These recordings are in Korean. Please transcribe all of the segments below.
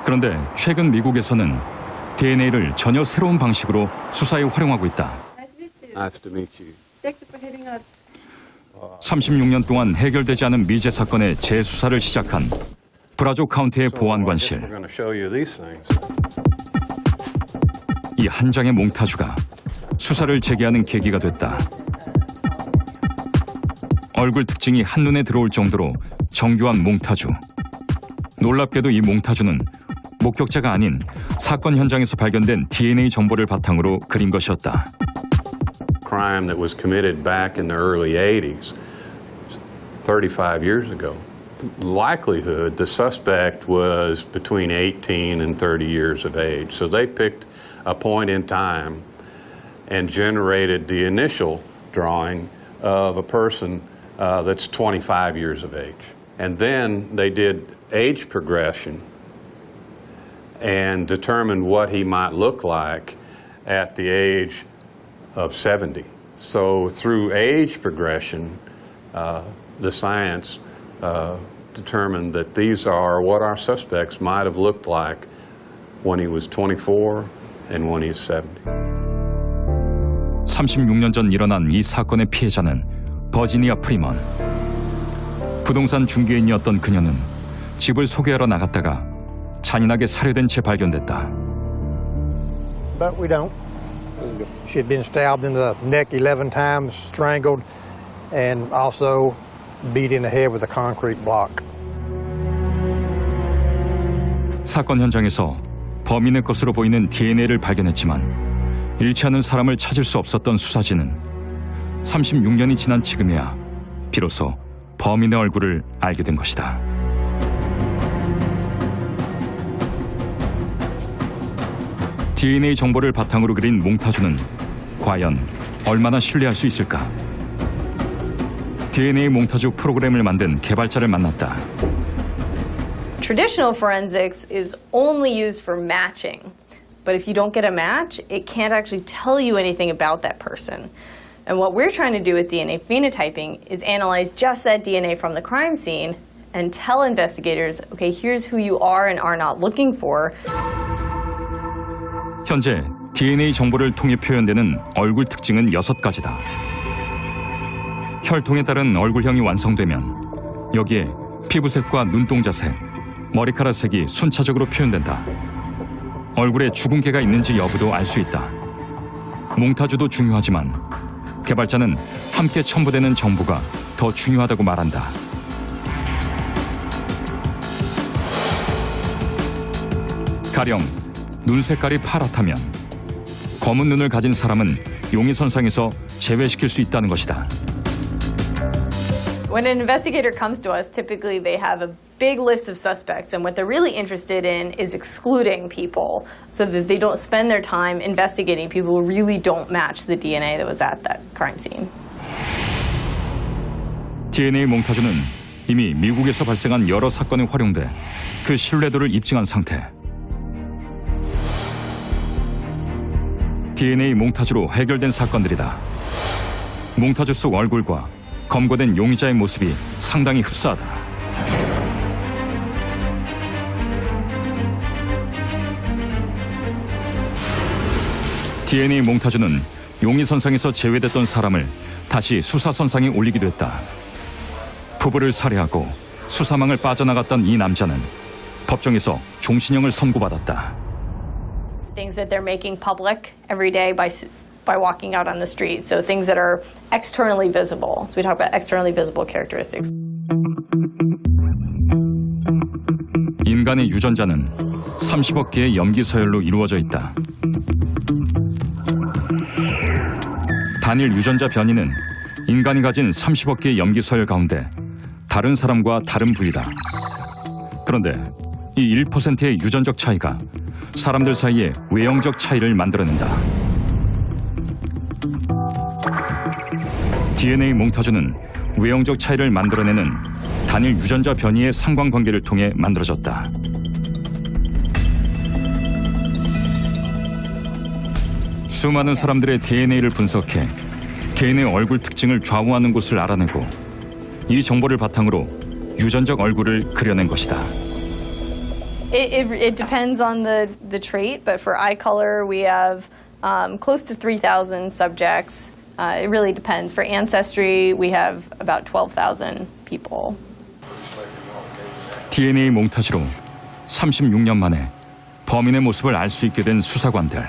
그런데 최근 미국에서는 DNA를 전혀 새로운 방식으로 수사에 활용하고 있다. Nice to meet you. Thank you for having us. 36년 동안 해결되지 않은 미제 사건의 재수사를 시작한 브라조 카운티의 보안관실. We're going to show you these things. 이 한 장의 몽타주가 수사를 재개하는 계기가 됐다. 얼굴 특징이 한눈에 들어올 정도로 정교한 몽타주. 놀랍게도 이 몽타주는 목격자가 아닌 사건 현장에서 발견된 DNA 정보를 바탕으로 그린 것이었다. Crime that was committed back in the early 80s, 35 years ago. Likelihood the suspect was between 18 and 30 years of age. So they picked a point in time and generated the initial drawing of a person that's 25 years of age. And then they did age progression and determined what he might look like at the age of 70. So through age progression, the science determined that these are what our suspects might have looked like when he was 24 and when he's 70. 36년 전 일어난 이 사건의 피해자는 버지니아 프리먼. 부동산 중개인이었던 그녀는 집을 소개하러 나갔다가 잔인하게 살해된 채 발견됐다. But we don't. She had been stabbed in the neck 11 times, strangled, and also beat in the head with a concrete block. 사건 현장에서 범인의 것으로 보이는 DNA를 발견했지만 일치하는 사람을 찾을 수 없었던 수사진은 36년이 지난 지금이야 비로소 범인의 얼굴을 알게 된 것이다. DNA 정보를 바탕으로 그린 몽타주는 과연 얼마나 신뢰할 수 있을까? DNA 몽타주 프로그램을 만든 개발자를 만났다. Traditional forensics is only used for matching. But if you don't get a match, it can't actually tell you anything about that person. And what we're trying to do with DNA phenotyping is analyze just that DNA from the crime scene and tell investigators, okay, here's who you are and are not looking for. 현재 DNA 정보를 통해 표현되는 얼굴 특징은 6가지다. 혈통에 따른 얼굴형이 완성되면 여기에 피부색과 눈동자색, 머리카락색이 순차적으로 표현된다. 얼굴에 죽은 개가 있는지 여부도 알 수 있다. 몽타주도 중요하지만 개발자는 함께 첨부되는 정보가 더 중요하다고 말한다. 가령 눈 색깔이 파랗다면 검은 눈을 가진 사람은 용의선상에서 제외시킬 수 있다는 것이다. When an investigator comes to us, typically they have a big list of suspects, and what they're really interested in is excluding people so that they don't spend their time investigating people who really don't match the DNA that was at that crime scene. DNA 몽타주는 이미 미국에서 발생한 여러 사건에 활용돼 그 신뢰도를 입증한 상태. DNA 몽타주로 해결된 사건들이다. 몽타주 속 얼굴과 검거된 용의자의 모습이 상당히 흡사하다. DNA 몽타주는 용의선상에서 제외됐던 사람을 다시 수사선상에 올리기도 했다. 부부를 살해하고 수사망을 빠져나갔던 이 남자는 법정에서 종신형을 선고받았다. Things that they're making public every day by walking out on the street. So things that are externally visible. So we talk about externally visible characteristics. 인간의 유전자는 30억 개의 염기 서열로 이루어져 있다. 단일 유전자 변이는 인간이 가진 30억 개의 염기 서열 가운데 다른 사람과 다른 부위다. 그런데 이 1%의 유전적 차이가 사람들 사이에 외형적 차이를 만들어낸다. DNA 몽타주는 외형적 차이를 만들어내는 단일 유전자 변이의 상관관계를 통해 만들어졌다. 수많은 사람들의 DNA를 분석해 개인의 얼굴 특징을 좌우하는 곳을 알아내고 이 정보를 바탕으로 유전적 얼굴을 그려낸 것이다. It depends on the trait, but for eye color, we have close to 3,000 subjects. It really depends. For ancestry, we have about 12,000 people. DNA 몽타주로 36년 만에 범인의 모습을 알 수 있게 된 수사관들.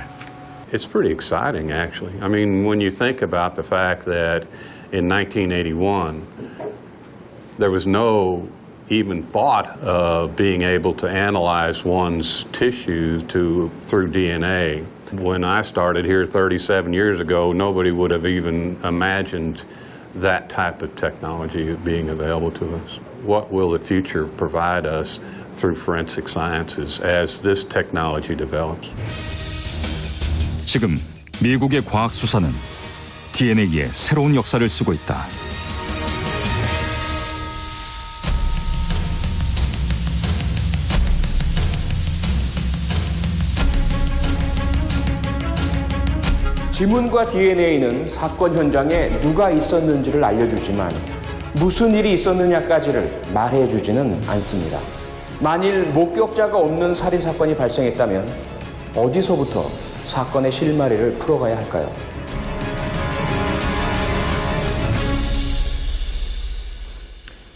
It's pretty exciting, actually. I mean, when you think about the fact that in 1981, there was no even thought of being able to analyze one's tissue through DNA. When I started here 37 years ago, nobody would have even imagined that type of technology being available to us. What will the future provide us through forensic sciences as this technology develops? 지금 미국의 과학 수사는 DNA의 새로운 역사를 쓰고 있다. 지문과 DNA는 사건 현장에 누가 있었는지를 알려주지만 무슨 일이 있었느냐까지를 말해주지는 않습니다. 만일 목격자가 없는 살인사건이 발생했다면 어디서부터 사건의 실마리를 풀어가야 할까요?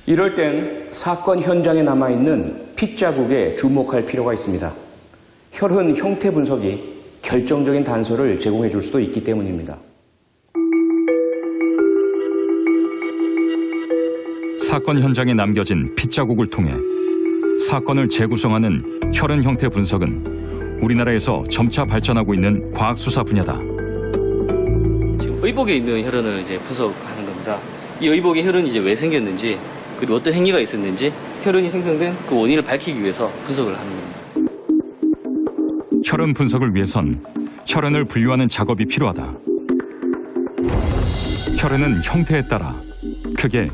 이럴 땐 사건 현장에 남아있는 핏자국에 주목할 필요가 있습니다. 혈흔 형태 분석이 결정적인 단서를 제공해 줄 수도 있기 때문입니다. 사건 현장에 남겨진 핏자국을 통해 사건을 재구성하는 혈흔 형태 분석은 우리나라에서 점차 발전하고 있는 과학 수사 분야다. 지금 의복에 있는 혈흔을 이제 분석하는 겁니다. 이 의복의 혈흔이 이제 왜 생겼는지, 그리고 어떤 행위가 있었는지, 혈흔이 생성된 그 원인을 밝히기 위해서 분석을 하는 겁니다. 혈흔 분석을 위해선 혈흔을 분류하는 작업이 필요하다. 혈흔은 형태에 따라 크게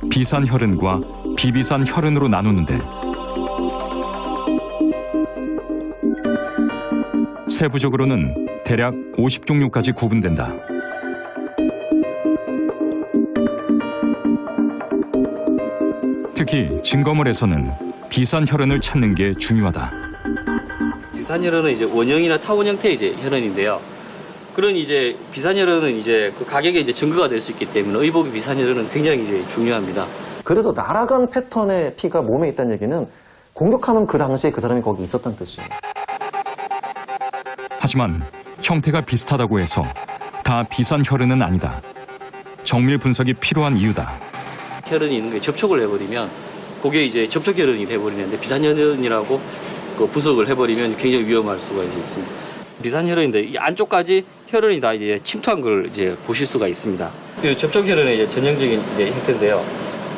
비산 혈흔과 비비산 혈흔으로 나누는데 세부적으로는 대략 50종류까지 구분된다. 특히 증거물에서는 비산 혈흔을 찾는 게 중요하다. 비산 혈흔은 이제 원형이나 타원 형태의 이제 혈흔인데요. 그런 이제 비산 혈흔은 이제 그 가격에 이제 증거가 될 수 있기 때문에 의복의 비산 혈흔은 굉장히 이제 중요합니다. 그래서 날아간 패턴의 피가 몸에 있다는 얘기는 공격하는 그 당시에 그 사람이 거기 있었다는 뜻이에요. 하지만 형태가 비슷하다고 해서 다 비산 혈흔은 아니다. 정밀 분석이 필요한 이유다. 혈흔이 있는 게 접촉을 해버리면 그게 이제 접촉 혈흔이 돼버리는데 비산 혈흔이라고 그 분석을 해버리면 굉장히 위험할 수가 이제 있습니다. 비산 혈흔인데 이 안쪽까지 혈흔이 다 이제 침투한 걸 이제 보실 수가 있습니다. 이 접촉 혈흔의 이제 전형적인 이제 형태인데요.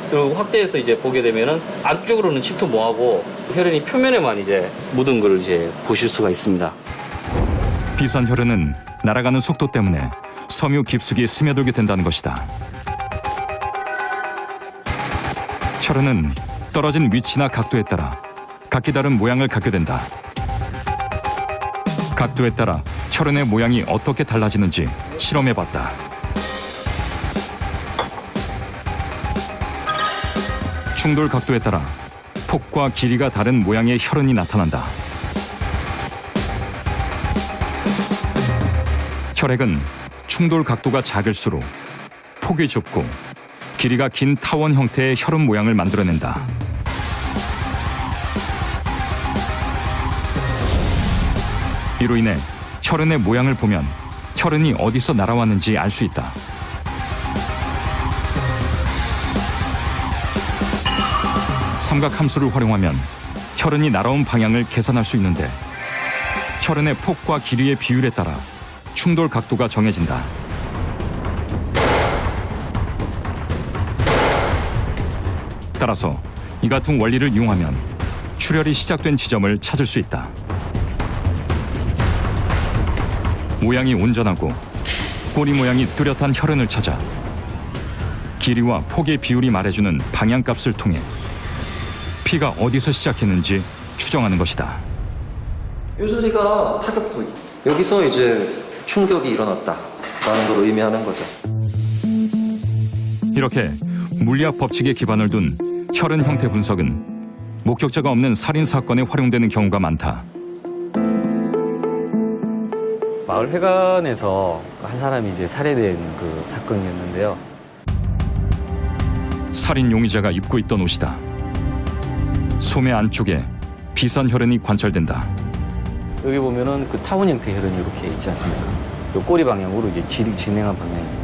그리고 확대해서 이제 보게 되면은 안쪽으로는 침투 못하고 혈흔이 표면에만 이제 묻은 걸 이제 보실 수가 있습니다. 비산 혈흔은 날아가는 속도 때문에 섬유 깊숙이 스며들게 된다는 것이다. 혈흔은 떨어진 위치나 각도에 따라 각기 다른 모양을 갖게 된다. 각도에 따라 혈흔의 모양이 어떻게 달라지는지 실험해봤다. 충돌 각도에 따라 폭과 길이가 다른 모양의 혈흔이 나타난다. 혈액은 충돌 각도가 작을수록 폭이 좁고 길이가 긴 타원 형태의 혈흔 모양을 만들어낸다. 이로 인해 혈흔의 모양을 보면 혈흔이 어디서 날아왔는지 알 수 있다. 삼각함수를 활용하면 혈흔이 날아온 방향을 계산할 수 있는데 혈흔의 폭과 길이의 비율에 따라 충돌 각도가 정해진다. 따라서 이 같은 원리를 이용하면 출혈이 시작된 지점을 찾을 수 있다. 모양이 온전하고 꼬리 모양이 뚜렷한 혈흔을 찾아 길이와 폭의 비율이 말해주는 방향값을 통해 피가 어디서 시작했는지 추정하는 것이다. 이 소리가 타격 부위. 여기서 이제 충격이 일어났다라는 걸 의미하는 거죠. 이렇게 물리학 법칙에 기반을 둔 혈흔 형태 분석은 목격자가 없는 살인 사건에 활용되는 경우가 많다. 마을 회관에서 한 사람이 이제 살해된 그 사건이었는데요. 살인 용의자가 입고 있던 옷이다. 소매 안쪽에 비산 혈흔이 관찰된다. 여기 보면은 그 타원 형태 혈흔이 이렇게 있지 않습니까? 요 꼬리 방향으로 이제 진행한 방향입니다.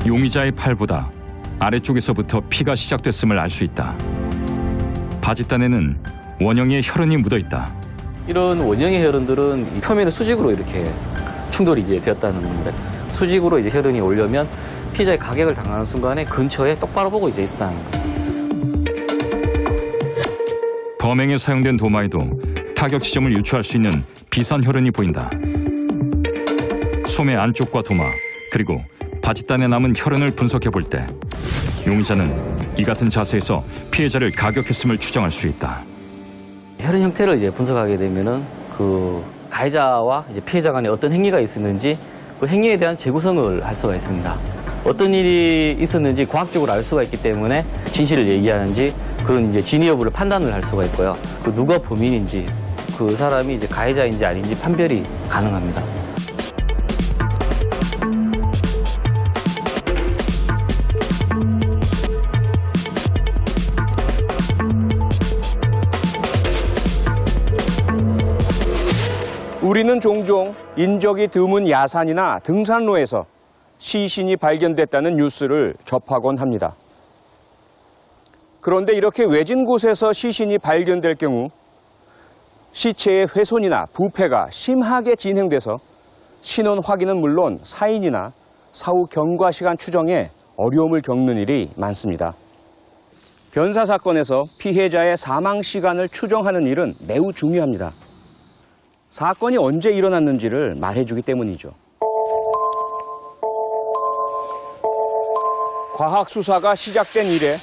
용의자의 팔보다 아래쪽에서부터 피가 시작됐음을 알 수 있다. 바짓단에는 원형의 혈흔이 묻어 있다. 이런 원형의 혈흔들은 이 표면에 수직으로 이렇게 충돌이 이제 되었다는 겁니다. 수직으로 이제 혈흔이 오려면 피해자의 가격을 당하는 순간에 근처에 똑바로 보고 이제 있었다는 거예요. 범행에 사용된 도마에도 타격 지점을 유추할 수 있는 비산 혈흔이 보인다. 소매 안쪽과 도마, 그리고 바짓단에 남은 혈흔을 분석해 볼 때 용의자는 이 같은 자세에서 피해자를 가격했음을 추정할 수 있다. 혈흔 형태를 이제 분석하게 되면은 그 가해자와 이제 피해자 간에 어떤 행위가 있었는지 그 행위에 대한 재구성을 할 수가 있습니다. 어떤 일이 있었는지 과학적으로 알 수가 있기 때문에 진실을 얘기하는지 그런 이제 진위 여부를 판단을 할 수가 있고요. 그 누가 범인인지 그 사람이 이제 가해자인지 아닌지 판별이 가능합니다. 우리는 종종 인적이 드문 야산이나 등산로에서 시신이 발견됐다는 뉴스를 접하곤 합니다. 그런데 이렇게 외진 곳에서 시신이 발견될 경우 시체의 훼손이나 부패가 심하게 진행돼서 신원 확인은 물론 사인이나 사후 경과 시간 추정에 어려움을 겪는 일이 많습니다. 변사 사건에서 피해자의 사망 시간을 추정하는 일은 매우 중요합니다. 사건이 언제 일어났는지를 말해주기 때문이죠. 과학 수사가 시작된 이래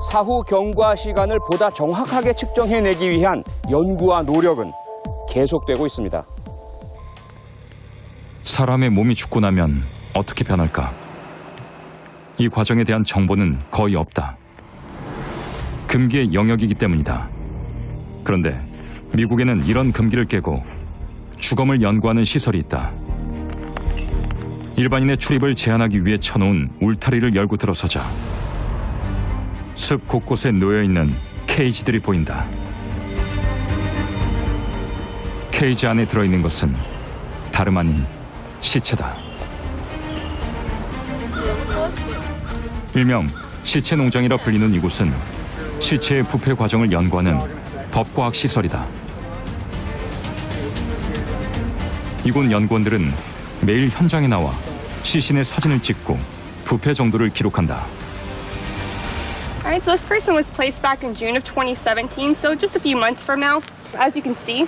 사후 경과 시간을 보다 정확하게 측정해내기 위한 연구와 노력은 계속되고 있습니다. 사람의 몸이 죽고 나면 어떻게 변할까? 이 과정에 대한 정보는 거의 없다. 금기의 영역이기 때문이다. 그런데 미국에는 이런 금기를 깨고 주검을 연구하는 시설이 있다. 일반인의 출입을 제한하기 위해 쳐놓은 울타리를 열고 들어서자 숲 곳곳에 놓여있는 케이지들이 보인다. 케이지 안에 들어있는 것은 다름 아닌 시체다. 일명 시체 농장이라 불리는 이곳은 시체의 부패 과정을 연구하는 법과학 시설이다. 이곳 연구원들은 매일 현장에 나와 시신의 사진을 찍고 부패 정도를 기록한다. Alright, so this person was placed back in June of 2017, so just a few months from now. As you can see,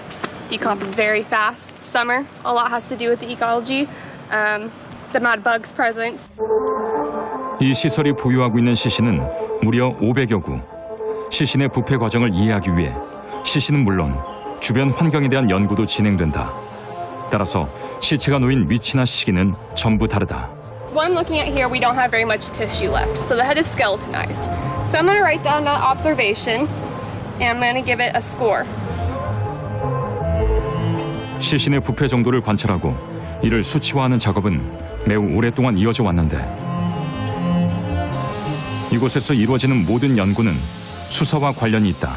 decomp is very fast. Summer, a lot has to do with the ecology, the amount of bugs present. 이 시설이 보유하고 있는 시신은 무려 500여 구. 시신의 부패 과정을 이해하기 위해 시신은 물론 주변 환경에 대한 연구도 진행된다. 따라서 시체가 놓인 위치나 시기는 전부 다르다. What I'm looking at here, we don't have very much tissue left, so the head is skeletonized. So I'm going to write down that observation, and I'm going to give it a score. 시신의 부패 정도를 관찰하고 이를 수치화하는 작업은 매우 오랫동안 이어져 왔는데 이곳에서 이루어지는 모든 연구는 수사와 관련이 있다.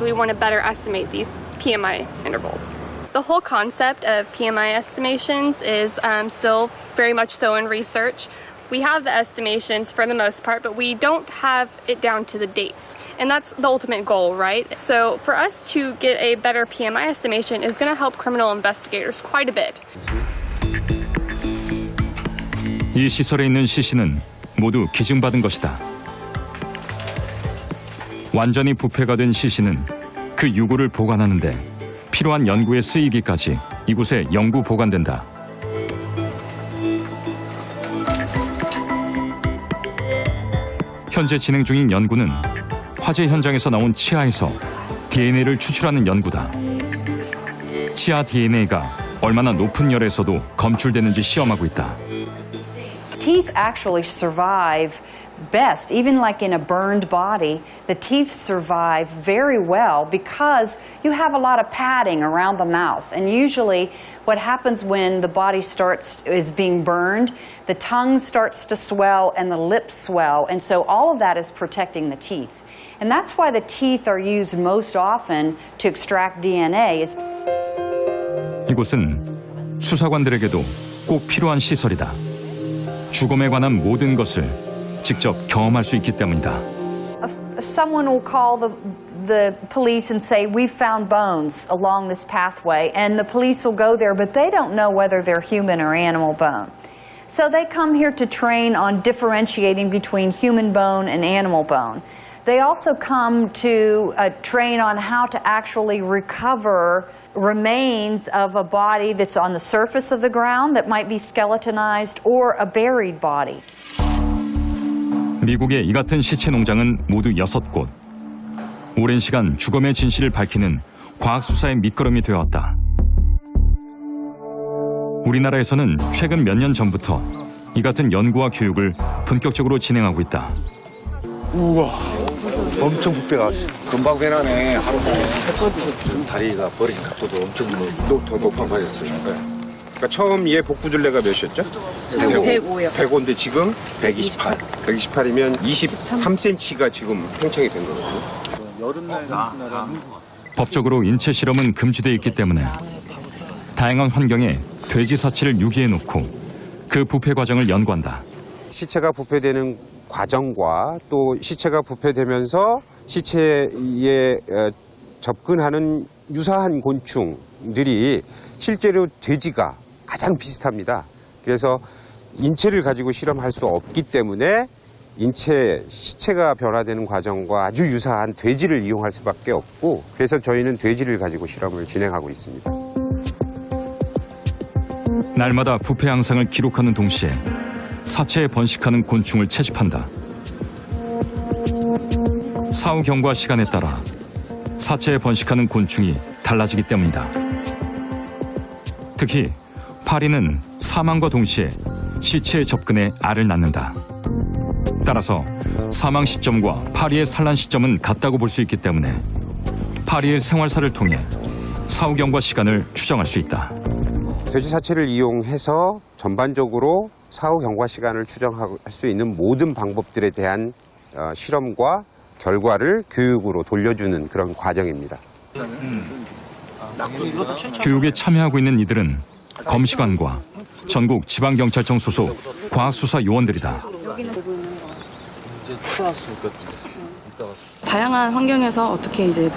We want to better estimate these PMI intervals. The whole concept of PMI estimations is still very much so in research. We have the estimations for the most part, but we don't have it down to the dates. And that's the ultimate goal, right? So for us to get a better PMI estimation is going to help criminal investigators quite a bit. 이 시설에 있는 시신은 모두 기증받은 것이다. 완전히 부패가 된 시신은 그 유골을 보관하는데 필요한 연구에 쓰이기까지 이곳에 영구 보관된다. 현재 진행 중인 연구는 화재 현장에서 나온 치아에서 DNA를 추출하는 연구다. 치아 DNA가 얼마나 높은 열에서도 검출되는지 시험하고 있다. Teeth actually survive best, even like in a burned body, the teeth survive very well because you have a lot of padding around the mouth. And usually what happens when the body is being burned, the tongue starts to swell and the lips swell. And so all of that is protecting the teeth. And that's why the teeth are used most often to extract DNA. 이곳은 수사관들에게도 꼭 필요한 시설이다. 죽음에 관한 모든 것을 직접 경험할 수 있기 때문이다. Someone will call the police and say, we found bones along this pathway, and the police will go there, but they don't know whether they're human or animal bone. So they come here to train on differentiating between human bone and animal bone. They also come to train on how to actually recover remains of a body that's on the surface of the ground that might be skeletonized or a buried body. 미국의 이 같은 시체 농장은 모두 6곳. 오랜 시간 죽음의 진실을 밝히는 과학 수사의 밑거름이 되어왔다. 우리나라에서는 최근 몇 년 전부터 이 같은 연구와 교육을 본격적으로 진행하고 있다. 우와, 엄청 부패가 금방 배나네. 하루 만에 다리가 버리진 각도도 엄청 더 높아졌어요. 그러니까 처음 얘 복부둘레가 몇이었죠? 105요. 105인데 지금 128. 128이면 23cm가 지금 팽창이 된 거거든요. 법적으로 인체 실험은 금지되어 있기 때문에 다양한 환경에 돼지 사체를 유기해 놓고 그 부패 과정을 연구한다. 시체가 부패되는 과정과 또 시체가 부패되면서 시체에 접근하는 유사한 곤충들이 실제로 돼지가 가장 비슷합니다. 그래서 인체를 가지고 실험할 수 없기 때문에 시체가 변화되는 과정과 아주 유사한 돼지를 이용할 수밖에 없고, 그래서 저희는 돼지를 가지고 실험을 진행하고 있습니다. 날마다 부패 양상을 기록하는 동시에 사체에 번식하는 곤충을 채집한다. 사후 경과 시간에 따라 사체에 번식하는 곤충이 달라지기 때문이다. 특히 파리는 사망과 동시에 시체에 접근해 알을 낳는다. 따라서 사망 시점과 파리의 산란 시점은 같다고 볼 수 있기 때문에 파리의 생활사를 통해 사후 경과 시간을 추정할 수 있다. 돼지 사체를 이용해서 전반적으로 사후 경과 시간을 추정할 수 있는 모든 방법들에 대한 실험과 결과를 교육으로 돌려주는 그런 과정입니다. 교육에 참여하고 있는 이들은 검시관과 전국 지방경찰청 소속 과학수사 요원들이다. 다양한 환경에서 어떻게 이제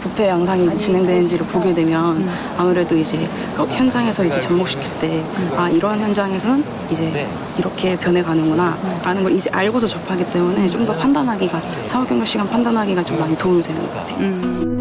부패 양상이 진행되는지를 보게 되면 아무래도 이제 현장에서 이제 접목시킬 때 이러한 현장에서는 이제 이렇게 변해가는구나 라는 걸 이제 알고서 접하기 때문에 좀 더 판단하기가 사후 경과 시간 판단하기가 좀 많이 도움이 되는 것 같아요.